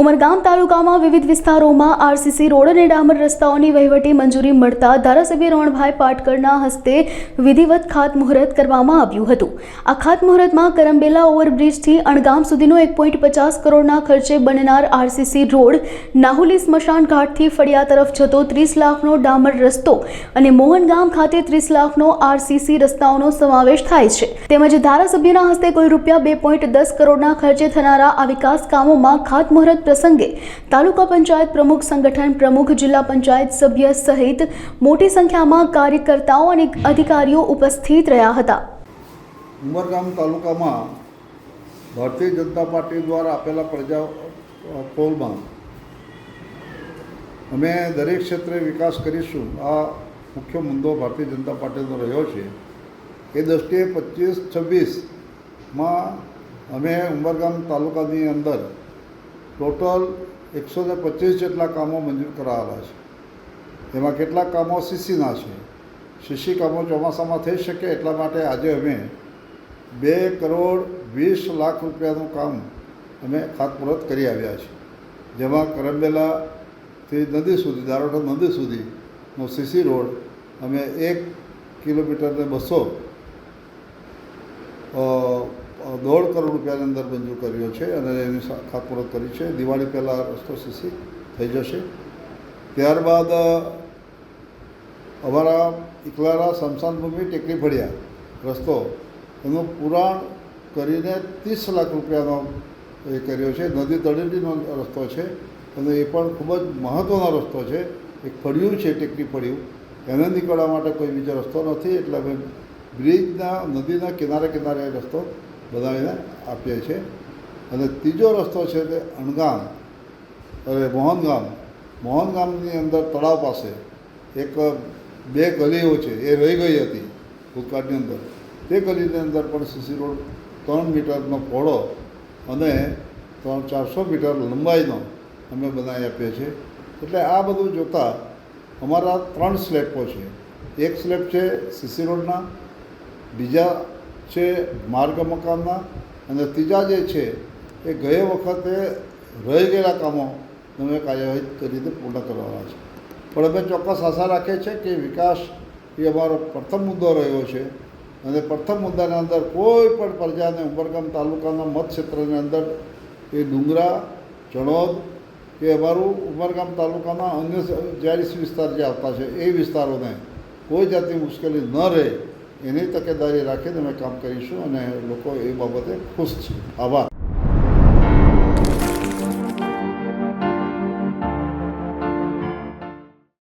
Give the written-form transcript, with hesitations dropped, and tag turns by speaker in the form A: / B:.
A: ઉમરગામ તાલુકામાં વિવિધ વિસ્તારોમાં આરસીસી રોડ અને ડામર રસ્તાઓની વહીવટી મંજૂરી મળતા ધારાસભ્ય રમણભાઈ પાટકરના હસ્તે વિધિવત ખાતમુહૂર્ત કરવામાં આવ્યું હતું। આ ખાતમુહૂર્તમાં કરંબેલા ઓવરબ્રિજથી અણગામ સુધીનો 1.50 કરોડના ખર્ચે બનનાર આરસીસી રોડ, નાહુલી સ્મશાન ઘાટથી ફળિયા તરફ જતો 30 લાખનો ડામર રસ્તો અને મોહનગામ ખાતે 30 લાખનો આરસીસી રસ્તાઓનો સમાવેશ થાય છે। તેમજ ધારાસભ્યના હસ્તે કુલ રૂપિયા 2.10 કરોડના ખર્ચે થનારા આ વિકાસ કામોમાં ખાતમુહૂર્ત પ્રસંગે તાલુકા પંચાયત પ્રમુખ, સંગઠન પ્રમુખ, જિલ્લા પંચાયત સભ્ય સહિત મોટી સંખ્યામાં કાર્યકર્તાઓ અને અધિકારીઓ ઉપસ્થિત રહ્યા હતા।
B: ઉમરગામ તાલુકામાં ભારતીય જનતા પાર્ટી દ્વારા આપેલા પ્રજા કોલમાં અમે દરેક ક્ષેત્રે વિકાસ કરીશું, આ મુખ્ય મુદ્દો ભારતીય જનતા પાર્ટીનો રહ્યો છે। એ દ્રષ્ટિએ 25-26માં અમે ઉમરગામ તાલુકાની અંદર ટોટલ 125 જેટલા કામો મંજૂર કરાવેલા છે। તેમાં કેટલાક કામો સીસીના છે। સીસી કામો ચોમાસામાં થઈ શકે એટલા માટે આજે અમે 2,20,00,000 રૂપિયાનું કામ અમે ખાતમુહૂર્ત કરી આવ્યા છે। જેમાં કરંબેલાથી નદી સુધી, દારોટા નદી સુધીનો સીસી રોડ અમે 1 કિલોમીટરને 1.5 કરોડ રૂપિયાની અંદર મંજૂર કર્યો છે અને એની ખાતમુહૂર્ત કરી છે। દિવાળી પહેલાં રસ્તો સીસી થઈ જશે। ત્યારબાદ અમારા ઇકલારા સ્મશાન ભૂમિ ટેકરી ફળિયા રસ્તો એનું પુરાણ કરીને 30 લાખ રૂપિયાનો એ કર્યો છે। નદી તળેટીનો રસ્તો છે અને એ પણ ખૂબ જ મહત્ત્વનો રસ્તો છે। એક ફળિયું છે, ટેકરી ફળિયું, એને નીકળવા માટે કોઈ બીજો રસ્તો નથી, એટલે અમે બ્રિજના નદીના કિનારે કિનારે રસ્તો બનાવીને આપીએ છીએ। અને ત્રીજો રસ્તો છે તે અણગામ અને મોહનગામની અંદર તળાવ પાસે એક 2 ગલીઓ છે, એ રહી ગઈ હતી ભૂતકાળની અંદર। તે ગલીની અંદર પણ સીસી રોડ 3 મીટરનો પહોળો અને 400 મીટર લંબાઈનો અમે બનાવી આપીએ છીએ। એટલે આ બધું જોતાં અમારા 3 સ્લેબો છે। એક સ્લેબ છે સીસી રોડના, બીજા છે માર્ગ મકાનના અને ત્રીજા જે છે એ ગયે વખતે રહી ગયેલા કામો અમે કાર્યવાહી કરીને પૂર્ણ કરવાના છે। પણ અમે ચોક્કસ આશા રાખીએ છીએ કે વિકાસ એ અમારો પ્રથમ મુદ્દો રહ્યો છે અને પ્રથમ મુદ્દાના અંદર કોઈ પણ પ્રજાને ઉમરગામ તાલુકાના મતક્ષેત્રની અંદર એ ડુંગરા, ચણોદ કે અમારું ઉમરગામ તાલુકાના અન્ય જારીસ વિસ્તાર જે આવતા છે એ વિસ્તારોને કોઈ જાતની મુશ્કેલી ન રહે એની તકેદારી રાખીને અમે કામ કરીશું અને લોકો એ બાબતે ખુશ છે। આભાર।